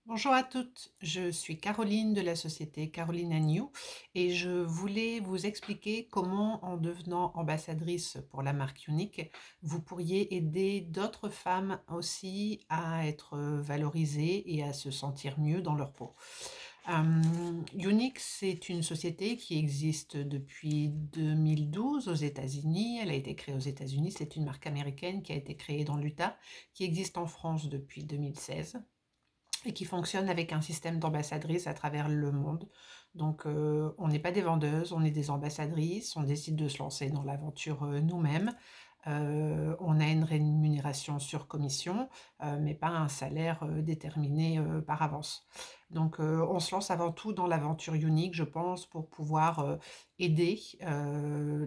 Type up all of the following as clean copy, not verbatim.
Bonjour à toutes, je suis Caroline de la société Caroline and You et je voulais vous expliquer comment en devenant ambassadrice pour la marque Unique, vous pourriez aider d'autres femmes aussi à être valorisées et à se sentir mieux dans leur peau. Unique, c'est une société qui existe depuis 2012 aux États-Unis. Elle a été créée aux États-Unis, c'est une marque américaine qui a été créée dans l'Utah, qui existe en France depuis 2016 et qui fonctionne avec un système d'ambassadrices à travers le monde. Donc, on n'est pas des vendeuses, on est des ambassadrices, on décide de se lancer dans l'aventure nous-mêmes. On a une rémunération sur commission, mais pas un salaire déterminé par avance. Donc, on se lance avant tout dans l'aventure unique, je pense, pour pouvoir aider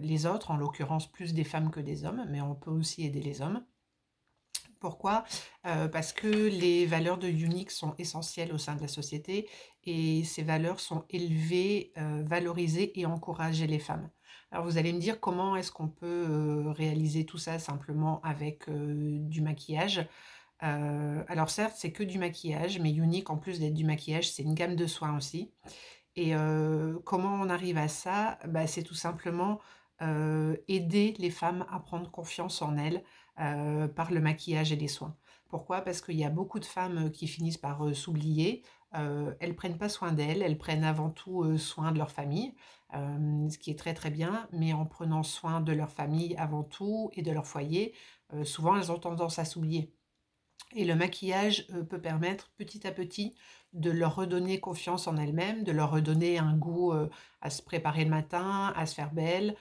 les autres, en l'occurrence plus des femmes que des hommes, mais on peut aussi aider les hommes. Pourquoi? Parce que les valeurs de Unique sont essentielles au sein de la société et ces valeurs sont élevées, valoriser et encourager les femmes. Alors vous allez me dire comment est-ce qu'on peut, réaliser tout ça simplement avec, du maquillage? Alors certes, c'est que du maquillage, mais Unique en plus d'être du maquillage, c'est une gamme de soins aussi. Et comment on arrive à ça? Bah, c'est tout simplement, aider les femmes à prendre confiance en elles, par le maquillage et les soins. Pourquoi? Parce qu'il y a beaucoup de femmes, qui finissent par, s'oublier, elles prennent pas soin d'elles, elles prennent avant tout, soin de leur famille, ce qui est très, très bien, mais en prenant soin de leur famille avant tout et de leur foyer, souvent elles ont tendance à s'oublier. Et le maquillage, peut permettre petit à petit de leur redonner confiance en elles-mêmes, de leur redonner un goût, à se préparer le matin, à se faire belle,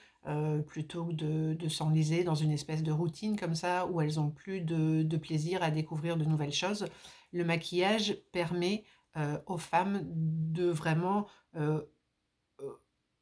plutôt que de s'enliser dans une espèce de routine comme ça où elles ont plus de plaisir à découvrir de nouvelles choses. Le maquillage permet, aux femmes de vraiment, heu,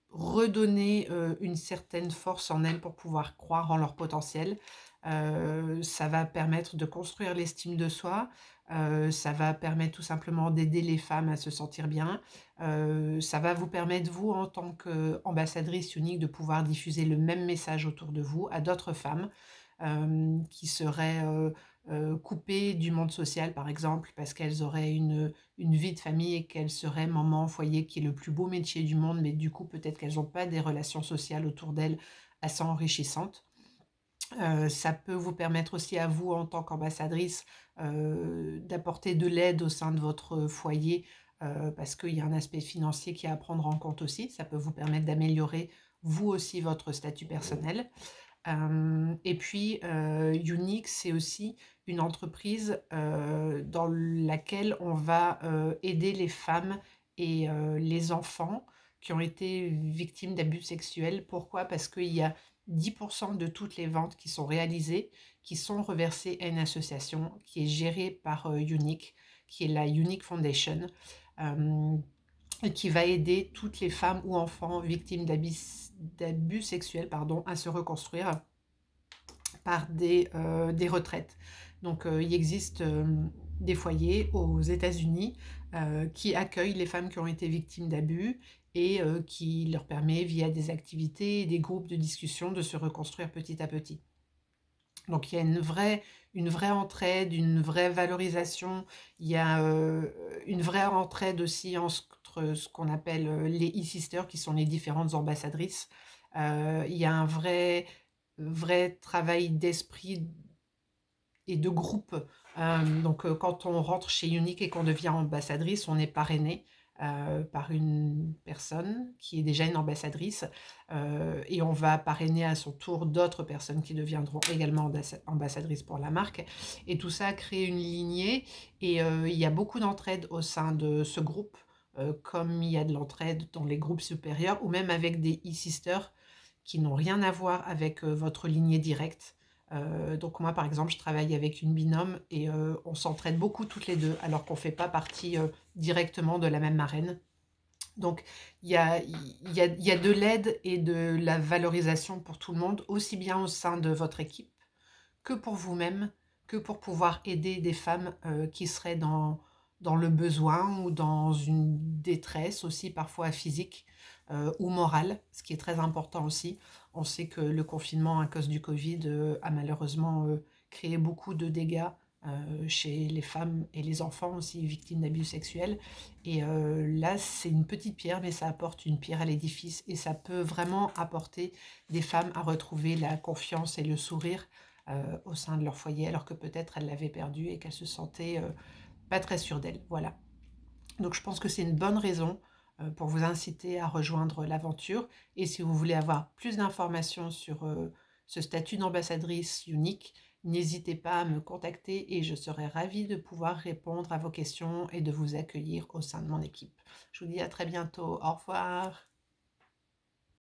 redonner, une certaine force en elles pour pouvoir croire en leur potentiel. Ça va permettre de construire l'estime de soi, ça va permettre tout simplement d'aider les femmes à se sentir bien. Ça va vous permettre, vous, en tant qu'ambassadrice unique, de pouvoir diffuser le même message autour de vous à d'autres femmes, qui seraient, coupées du monde social, par exemple, parce qu'elles auraient une vie de famille et qu'elles seraient maman au foyer, qui est le plus beau métier du monde, mais du coup, peut-être qu'elles n'ont pas des relations sociales autour d'elles assez enrichissantes. Ça peut vous permettre aussi à vous, en tant qu'ambassadrice, d'apporter de l'aide au sein de votre foyer, parce qu'il y a un aspect financier qui est à prendre en compte aussi. Ça peut vous permettre d'améliorer, vous aussi, votre statut personnel. Et puis, Unique, c'est aussi une entreprise, dans laquelle on va, aider les femmes et les enfants qui ont été victimes d'abus sexuels. Pourquoi? Parce qu'il y a 10 de toutes les ventes qui sont réalisées, qui sont reversées à une association qui est gérée par, Unique, qui est la Unique Foundation, hem et qui va aider toutes les femmes ou enfants victimes d'abus sexuels, pardon, à se reconstruire par des retraites. Donc, il existe, des foyers aux États-Unis, qui accueillent les femmes qui ont été victimes d'abus et qui leur permet, via des activités et des groupes de discussion, de se reconstruire petit à petit. Donc il y a une vraie entraide, une vraie valorisation. Il y a, une vraie entraide aussi entre ce qu'on appelle, les e-sisters, qui sont les différentes ambassadrices. Il y a un vrai travail d'esprit et de groupe. Donc, quand on rentre chez Unique et qu'on devient ambassadrice, on est parrainé, par une personne qui est déjà une ambassadrice, et on va parrainer à son tour d'autres personnes qui deviendront également ambassadrices pour la marque, et tout ça crée une lignée et il y a beaucoup d'entraide au sein de ce groupe, comme il y a de l'entraide dans les groupes supérieurs ou même avec des e-sisters qui n'ont rien à voir avec, votre lignée directe. Donc moi, par exemple, je travaille avec une binôme et on s'entraide beaucoup toutes les 2, alors qu'on fait pas partie, directement de la même marraine. Donc il y a de l'aide et de la valorisation pour tout le monde, aussi bien au sein de votre équipe que pour vous-même, que pour pouvoir aider des femmes, qui seraient dans le besoin ou dans une détresse aussi parfois physique, ou morale, ce qui est très important aussi. On sait que le confinement à cause du covid, a malheureusement, créé beaucoup de dégâts, chez les femmes et les enfants aussi victimes d'abus sexuels. Et là, c'est une petite pierre, mais ça apporte une pierre à l'édifice et ça peut vraiment apporter des femmes à retrouver la confiance et le sourire au sein de leur foyer, alors que peut-être elles l'avaient perdu et qu'elles se sentaient pas très sûres d'elles. Voilà. Donc je pense que c'est une bonne raison pour vous inciter à rejoindre l'aventure. Et si vous voulez avoir plus d'informations sur ce statut d'ambassadrice unique, n'hésitez pas à me contacter et je serai ravie de pouvoir répondre à vos questions et de vous accueillir au sein de mon équipe. Je vous dis à très bientôt. Au revoir.